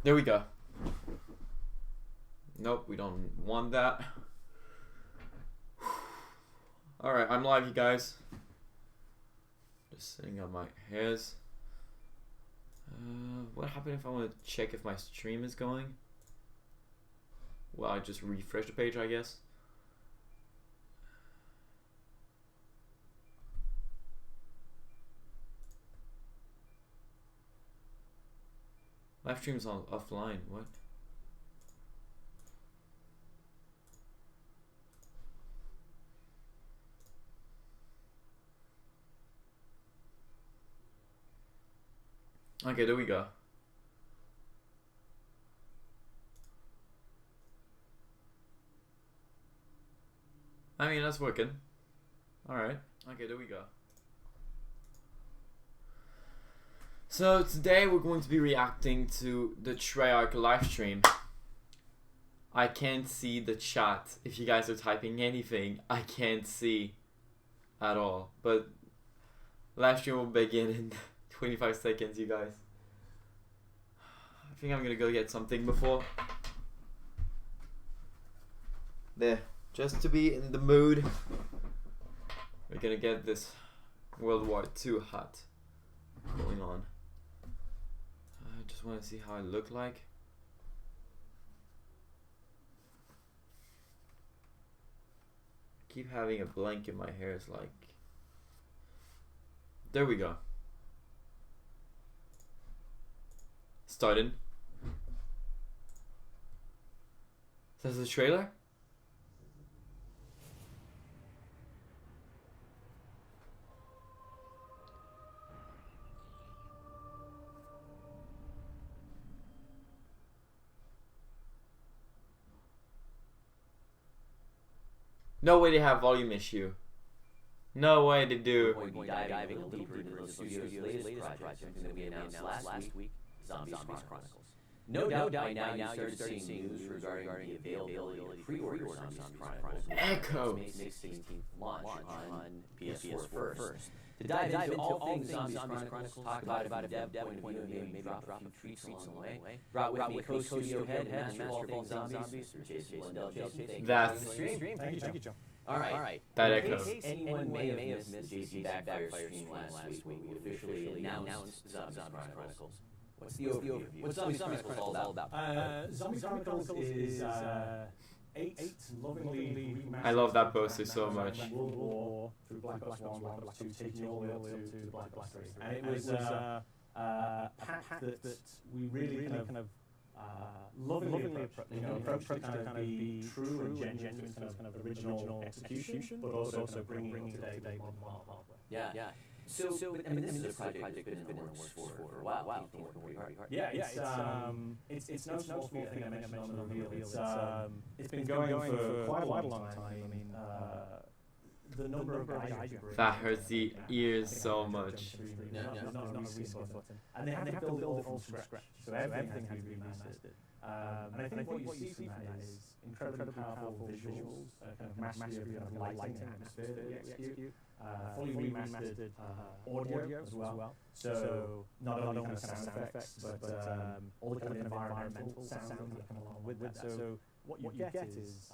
There we go. Nope, we don't want that. Alright, I'm live, you guys. Just setting up my hairs. What happened if I want to check if my stream is going? Well, I just refresh the page, I guess. Live stream's on offline. What? Okay, there we go. I mean, that's working. Alright. Okay, there we go. So today we're going to be reacting to the Treyarch live stream. I can't see the chat. If you guys are typing anything, I can't see at all. But live stream will begin in 25 seconds, you guys. I think I'm gonna go get something before. There, just to be in the mood. We're gonna get this World War II hat going on. I just want to see how I look like. I keep having a blank in my hair. It's like, there we go. Started. Is this the trailer? No way they have volume issue. No way they do. We're going to be diving a little deeper into the studio's latest project, something that we announced last week, Zombies Chronicles. No doubt by now you started seeing news regarding the availability of pre-order Zombies Chronicles. Echo. May 16th launch on PS4 first. To dive into all things Zombies Chronicles, talk about it from a dev point of view, maybe drop a few treats along the way. Brought with me co-studio head, master of all things zombies, Jason Lindell. Jason, That's Thank you, Joe. all right. that In echo. case anyone may have missed the JC Backfire stream last week, we officially announced Zombies Chronicles. What's the overview? What's Zombies Chronicles all about? Zombies Chronicles is eight lovingly remastered. I love that poster so much. World War through Black Ops 1, Black Ops 2, taking you all the way up to Black Ops 3. And it was a pack that we really kind of lovingly approached to kind of be true and genuine to its kind of original execution, but also bringing it today modern hardware. Yeah. So I mean, this is a project that's been in the works for a while. You've been working pretty hard. Yeah, it's no small thing I mentioned on the reveal. It's been going for quite a long time. I mean, the number of guys That hurts the ears so much. And they have to build it all from scratch. So everything has to be remastered. And I think what you see from that is incredibly powerful visuals, kind of mastery of kind of lighting and atmosphere that we execute. Fully remastered audio as well. So not only kind of sound effects, but all the kind of environmental sounds that come along with that. So what you get is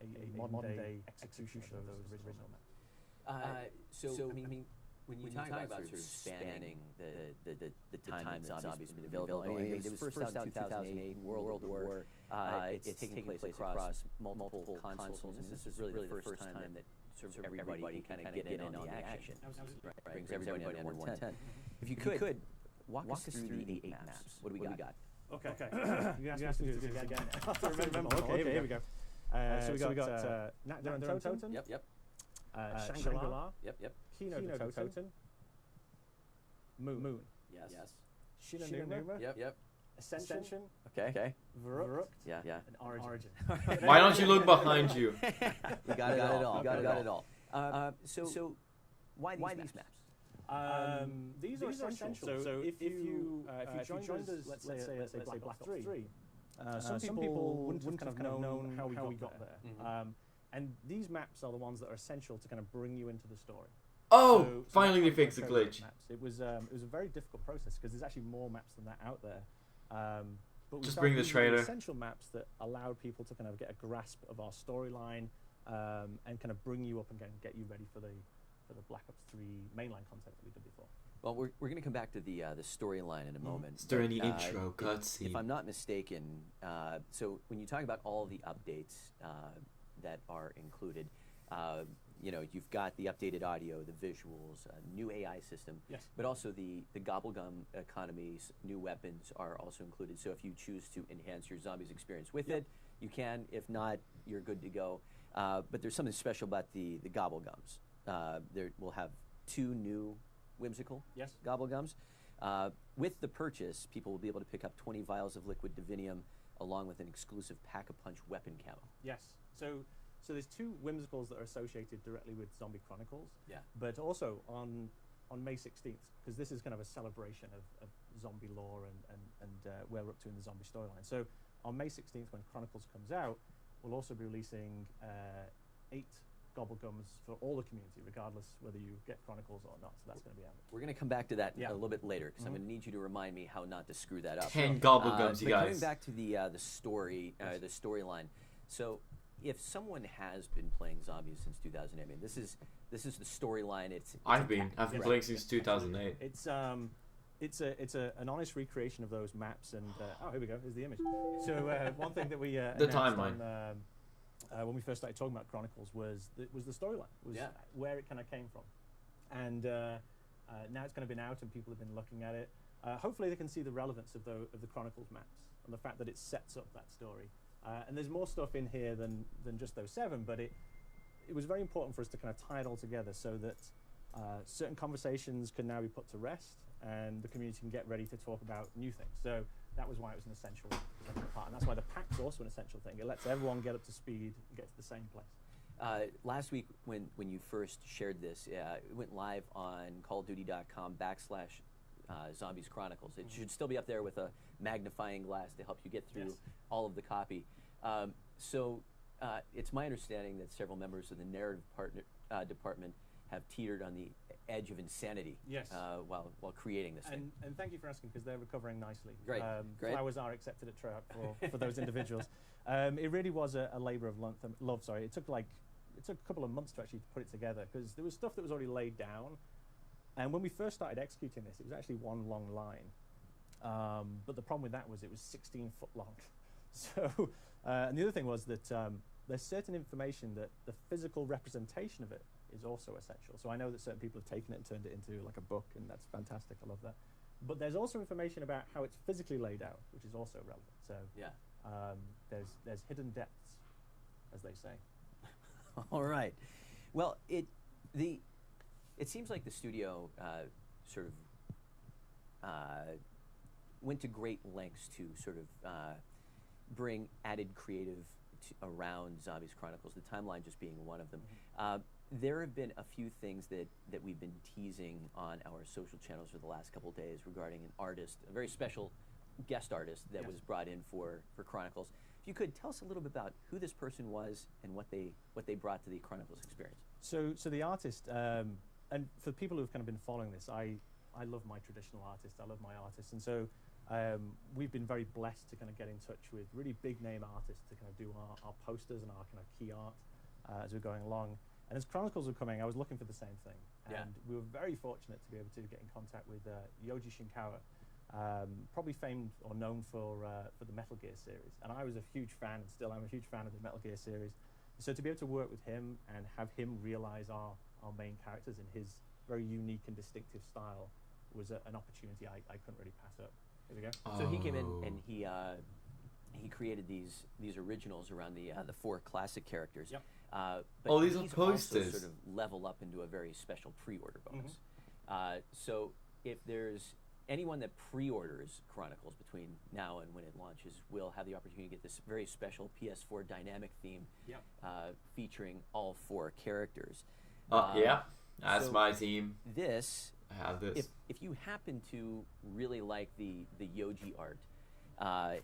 a modern day execution of those original maps. So I mean, when you talk about sort of spanning the time that Zombies have been available, I mean, it was first out in 2008, World War. It's taking place across multiple consoles, and this is really the first time that sort of everybody can kind of get in on the action. Right. Brings everybody under one tent. If you could, walk us through the eight maps. What do we got? Okay. You asked me to do this again. I have to remember. Okay, here we go. So we got Nakdar Toten. Yep. Shangri-La. Yep. Kino Toten. Moon. Yes. Shinonuma. Yep. Ascension. Okay. Verrucht. Yeah. And Origin. Why don't you look behind you? We got it all. So why these maps? These are essential. So if you joined us, let's say Black Ops 3, some people wouldn't kind of known how we got there. And these maps are the ones that are essential to kind of bring you into the story. Oh, So finally that's we why fixed the I chose glitch. maps. It was a very difficult process because there's actually more maps than that out there. But we Just felt bring the these were trailer. essential maps that allowed people to kind of get a grasp of our storyline and kind of bring you up and get you ready for the Black Ops 3 mainline content that we did before. Well, we're going to come back to the storyline in a moment. It's during the but, intro cutscene. If I'm not mistaken, so when you talk about all the updates that are included, you know, you've got the updated audio, the visuals, new AI system, Yes. but also the gobblegum economies, new weapons are also included. So if you choose to enhance your zombies experience with it, you can. If not, you're good to go. But there's something special about the gobblegums. We'll have 2 new whimsical gobblegums. With the purchase, people will be able to pick up 20 vials of liquid divinium along with an exclusive Pack-a-Punch weapon camo. Yes. So there's 2 whimsicals that are associated directly with Zombie Chronicles. Yeah. But also on May 16th, because this is kind of a celebration of zombie lore and where we're up to in the zombie storyline. So on May 16th, when Chronicles comes out, we'll also be releasing 8 gobblegums for all the community, regardless whether you get Chronicles or not. So that's going to be out. We're going to come back to that a little bit later, because I'm going to need you to remind me how not to screw that up. 10 gobblegums, you but guys. coming back to the storyline. So if someone has been playing zombies since 2008, I mean, this is the storyline. I've been playing since 2008. It's an honest recreation of those maps, and oh, here we go. Here's the image. So one thing that we the timeline when we first started talking about Chronicles was the storyline, where it kind of came from, and now it's kind of been out and people have been looking at it. Hopefully they can see the relevance of the Chronicles maps and the fact that it sets up that story. And there's more stuff in here than just those 7, but it was very important for us to kind of tie it all together so that certain conversations can now be put to rest and the community can get ready to talk about new things. So that was why it was an essential part, and that's why the pack's also an essential thing. It lets everyone get up to speed and get to the same place. Last week, when you first shared this, it went live on CallOfDuty.com/Zombies Chronicles. It should still be up there with a magnifying glass to help you get through all of the copy. So it's my understanding that several members of the narrative department have teetered on the edge of insanity while creating this thing. And thank you for asking, because they're recovering nicely. Great. Flowers are accepted at Treyarch for those individuals. It really was a labor of love. Sorry, it took a couple of months to actually put it together, because there was stuff that was already laid down. And when we first started executing this, it was actually one long line. But the problem with that was it was 16 foot long. So, and the other thing was that there's certain information that the physical representation of it is also essential. So I know that certain people have taken it and turned it into like a book, and that's fantastic. I love that. But there's also information about how it's physically laid out, which is also relevant. So there's hidden depths, as they say. All right. Well, it seems like the studio sort of went to great lengths to sort of bring added creative around Zombies Chronicles, the timeline just being one of them. There have been a few things that we've been teasing on our social channels for the last couple of days regarding an artist, a very special guest artist that was brought in for Chronicles. If you could tell us a little bit about who this person was and what they brought to the Chronicles experience. So the artist, and for people who've kind of been following this, I love my traditional artists, I love my artists, and so we've been very blessed to kind of get in touch with really big name artists to kind of do our posters and our kind of key art as we're going along. And as Chronicles were coming, I was looking for the same thing. And we were very fortunate to be able to get in contact with Yoji Shinkawa, probably famed or known for the Metal Gear series. And I was a huge fan, and still I'm a huge fan of the Metal Gear series. So to be able to work with him and have him realize our main characters in his very unique and distinctive style was an opportunity I couldn't really pass up. Here we go. So he came in and he created these originals around the 4 classic characters. Yep. But these are also posters. sort of level up into a very special pre-order bonus. So if there's anyone that pre-orders Chronicles between now and when it launches, will have the opportunity to get this very special PS4 dynamic theme featuring all 4 characters. That's so my team. This, I have this. if you happen to really like the Yoji art,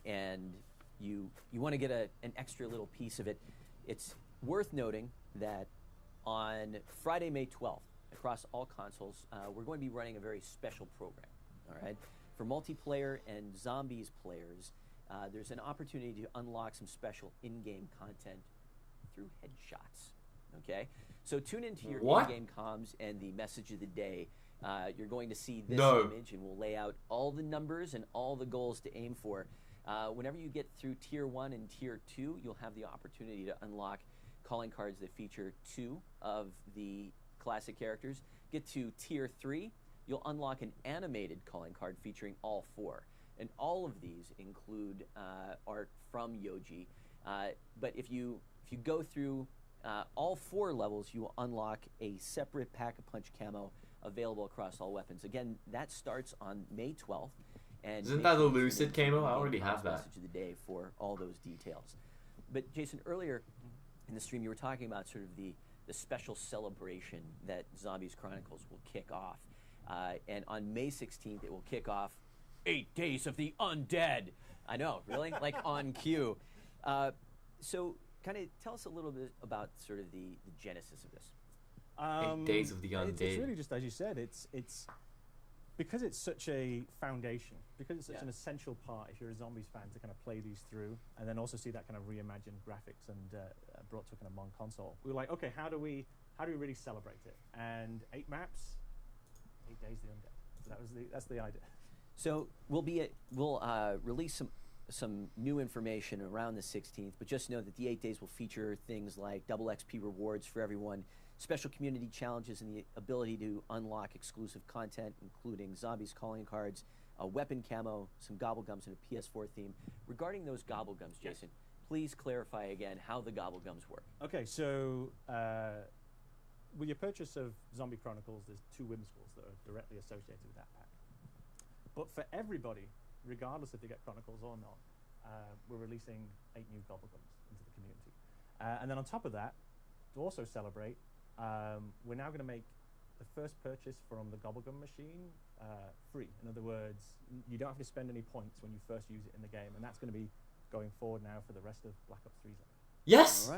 and you want to get an extra little piece of it, it's worth noting that on Friday, May 12th, across all consoles, we're going to be running a very special program. All right, for multiplayer and zombies players, there's an opportunity to unlock some special in-game content through headshots. Okay, so tune into your in-game comms and the message of the day. You're going to see this image, and we'll lay out all the numbers and all the goals to aim for. Whenever you get through Tier 1 and Tier 2, you'll have the opportunity to unlock calling cards that feature 2 of the classic characters. Get to Tier 3, you'll unlock an animated calling card featuring all 4. And all of these include art from Yoji. But if you go through all 4 levels, you will unlock a separate Pack-a-Punch camo available across all weapons. Again, that starts on May 12th. And isn't that a Lucid camo? I already have that. Message of the day for all those details. But Jason, earlier in the stream, you were talking about sort of the special celebration that Zombies Chronicles will kick off. And on May 16th, it will kick off 8 Days of the Undead. I know, really? Like on cue. So kind of tell us a little bit about sort of the genesis of this. 8 Days of the Undead. It's really just, as you said, it's because it's such a foundation, because it's such an essential part, if you're a Zombies fan, to kind of play these through, and then also see that kind of reimagined graphics and brought to a kind of modern console. We were like, okay, how do we really celebrate it? And 8 maps, 8 Days of the Undead. So that's the idea. So we'll release some new information around the 16th, but just know that the 8 days will feature things like double XP rewards for everyone, special community challenges, and the ability to unlock exclusive content, including Zombies calling cards, a weapon camo, some gobblegums, and a PS4 theme. Regarding those gobblegums, Jason, please clarify again how the gobblegums work. Okay, so with your purchase of Zombie Chronicles, there's 2 whimsicals that are directly associated with that pack. But for everybody, regardless if they get Chronicles or not, we're releasing 8 new gobblegums into the community. And then on top of that, to also celebrate, we're now going to make the first purchase from the gobblegum machine free. In other words, you don't have to spend any points when you first use it in the game, and that's going to be going forward now for the rest of Black Ops 3's life. Yes!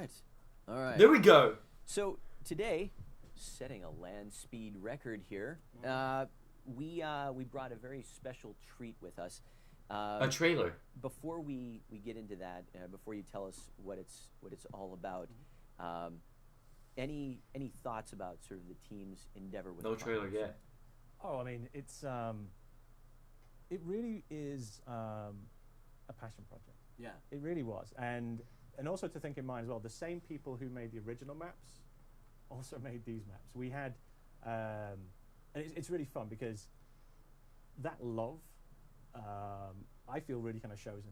All right. There we go. So today, setting a land speed record here, we brought a very special treat with us. A trailer. Before we get into that, before you tell us what it's all about, any thoughts about sort of the team's endeavor with no trailer yet? Oh, I mean, it's it really is a passion project. Yeah, it really was, and also to think in mind as well, the same people who made the original maps also made these maps. We had, and it's really fun because that love, I feel, really kind of shows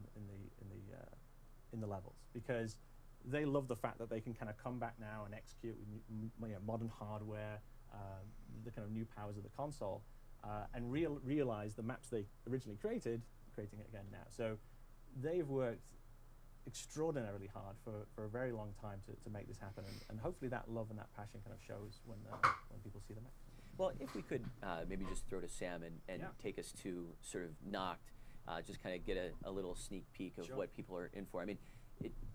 in the levels, because they love the fact that they can kind of come back now and execute with modern hardware, the kind of new powers of the console, and realize the maps they originally creating it again now. So they've worked extraordinarily hard for a very long time to make this happen, and hopefully that love and that passion kind of shows when people see the maps. Well, if we could maybe just throw to Sam and take us to sort of Noct, just kind of get a little sneak peek of what people are in for. I mean,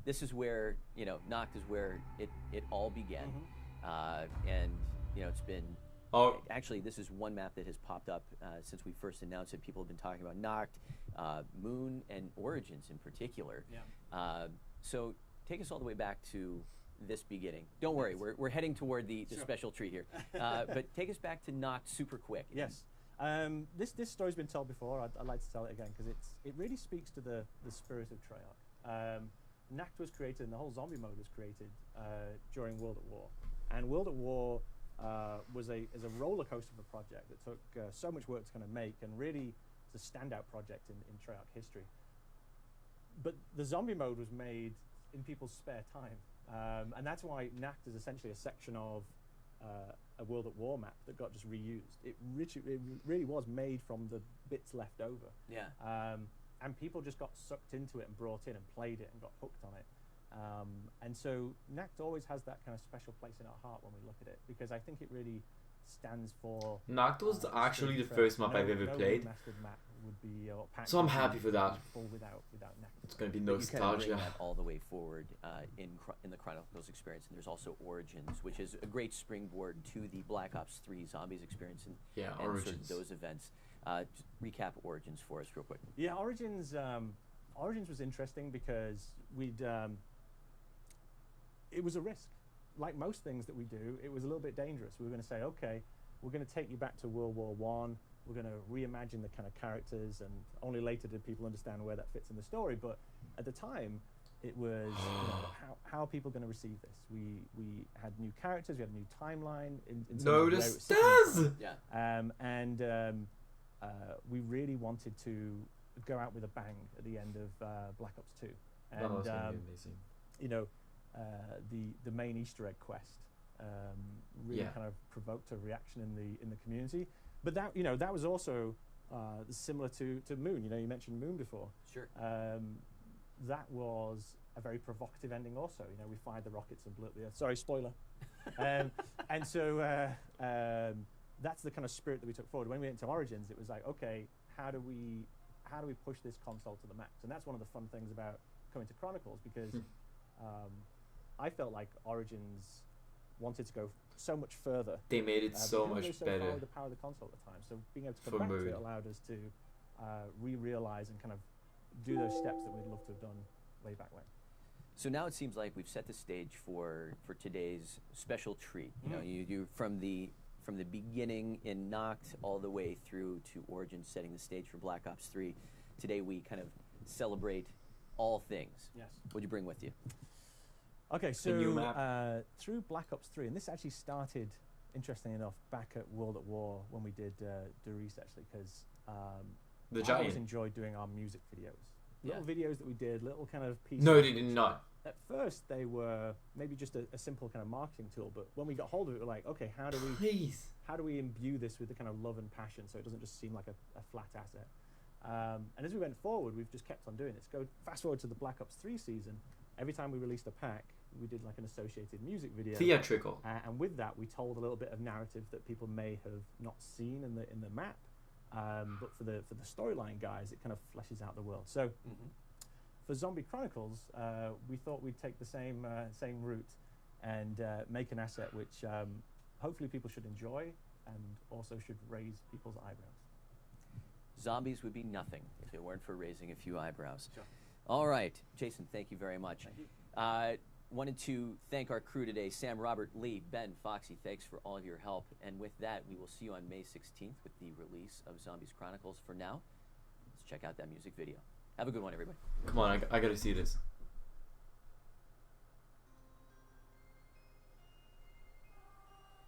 this is where, Noct is where it all began. And, it's been... Actually, this is one map that has popped up since we first announced it. People have been talking about Noct, Moon, and Origins in particular. So take us all the way back to this beginning. Don't worry, we're heading toward the special treat here. But take us back to Noct super quick. Yes. This story's been told before. I'd like to tell it again because it really speaks to the spirit of Treyarch. Noct was created, and the whole zombie mode was created during World at War. And World at War is a roller coaster of a project that took so much work to kind of make, and really it's a standout project in Treyarch history. But the zombie mode was made in people's spare time, and that's why Noct is essentially a section of a World at War map that got just reused. It really was made from the bits left over. And people just got sucked into it and brought in and played it and got hooked on it. And so Noct always has that kind of special place in our heart when we look at it, because I think it really stands for... Noct was actually the first map I've ever played. Map would be, so I'm happy for that. Without Noct. It's going to be nostalgia. You kind of bring that all the way forward in the Chronicles experience, and there's also Origins, which is a great springboard to the Black Ops 3 Zombies experience and Origins. Sort of those events. Just recap Origins for us real quick. Yeah, Origins Origins was interesting because it was a risk. Like most things that we do, it was a little bit dangerous. We were going to say, okay, we're going to take you back to World War I. We're going to reimagine the kind of characters, and only later did people understand where that fits in the story. But at the time, it was how are people going to receive this? We had new characters, we had a new timeline. Notice does. Yeah. We really wanted to go out with a bang at the end of Black Ops 2. And That was gonna be amazing. you know, the main Easter egg quest really kind of provoked a reaction in the community. But that was also similar to Moon. You know, you mentioned Moon before. Sure. That was a very provocative ending also. You know, we fired the rockets and blew up the Earth. Sorry, spoiler. And so that's the kind of spirit that we took forward. When we went to Origins, it was like, okay, how do we push this console to the max? And that's one of the fun things about coming to Chronicles, because I felt like Origins wanted to go so much further. They made it so much better. Far with the power of the console at the time. So being able to come back to it allowed us to re-realize and kind of do those steps that we'd love to have done way back when. So now it seems like we've set the stage for today's special treat. You know, you from the beginning in Noct all the way through to Origins, setting the stage for Black Ops 3. Today we kind of celebrate all things. Yes. What'd you bring with you? Okay, so new map. through Black Ops 3, and this actually started, interestingly enough, back at World at War when we did Doris, actually, because I always enjoyed doing our music videos. Little videos that we did, little kind of pieces. No, they did not. At first, they were maybe just a simple kind of marketing tool, but when we got hold of it, we're like, okay, how do we imbue this with the kind of love and passion so it doesn't just seem like a flat asset? And as we went forward, we've just kept on doing it. So go fast forward to the Black Ops 3 season. Every time we released a pack, we did like an associated music video. Theatrical. And with that, we told a little bit of narrative that people may have not seen in the map. But for the storyline guys, it kind of fleshes out the world. So for Zombie Chronicles, we thought we'd take the same route and make an asset which hopefully people should enjoy and also should raise people's eyebrows. Zombies would be nothing if it weren't for raising a few eyebrows. Sure. All right, Jason, thank you very much. Thank you. Wanted to thank our crew today, Sam, Robert, Lee, Ben, Foxy. Thanks for all of your help. And with that, we will see you on May 16th with the release of Zombies Chronicles. For now, let's check out that music video. Have a good one, everybody. Come on, I gotta see this.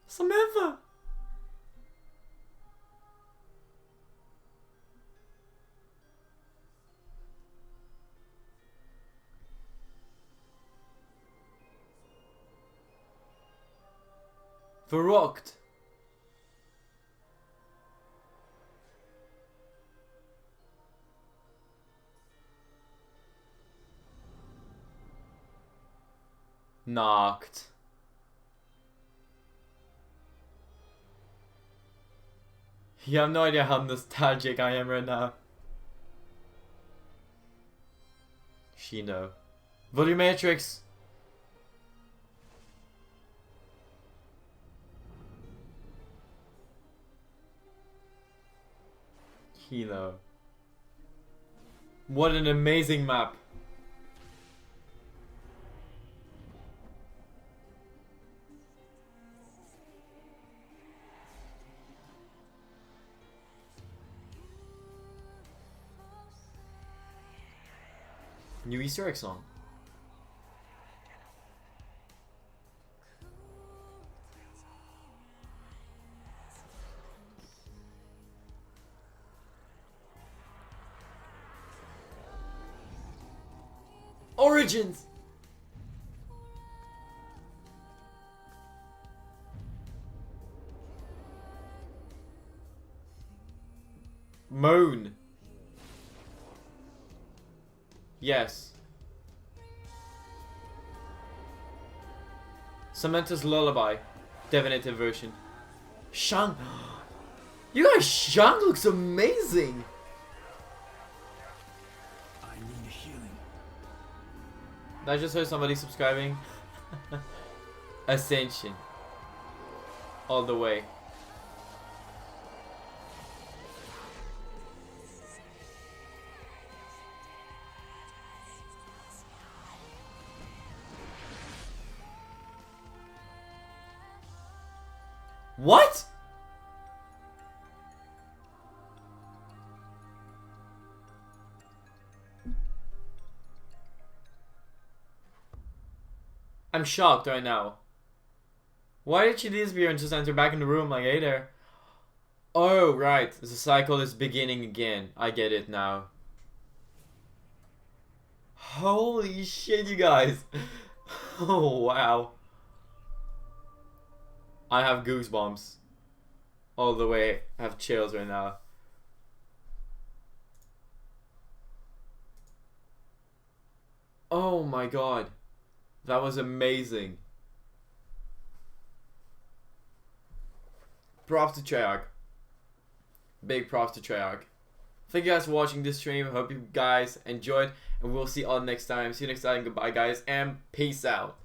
Samantha! Verrückt. Knocked. You have no idea how nostalgic I am right now. Shino. Volumetrics. Hilo. What an amazing map. New Easter egg song. Origins. Moan. Yes. Samantha's Lullaby. Definitive version. Shang. You guys, Shang looks amazing. I just heard somebody subscribing. Ascension. All the way. What? I'm shocked right now. Why did she disappear and just enter back in the room like, hey there? Oh, right. The cycle is beginning again. I get it now. Holy shit, you guys. Oh, wow. I have goosebumps. All the way. I have chills right now. Oh my god. That was amazing. Props to Treyarch. Big props to Treyarch. Thank you guys for watching this stream. Hope you guys enjoyed. And we'll see you all next time. See you next time. Goodbye, guys. And peace out.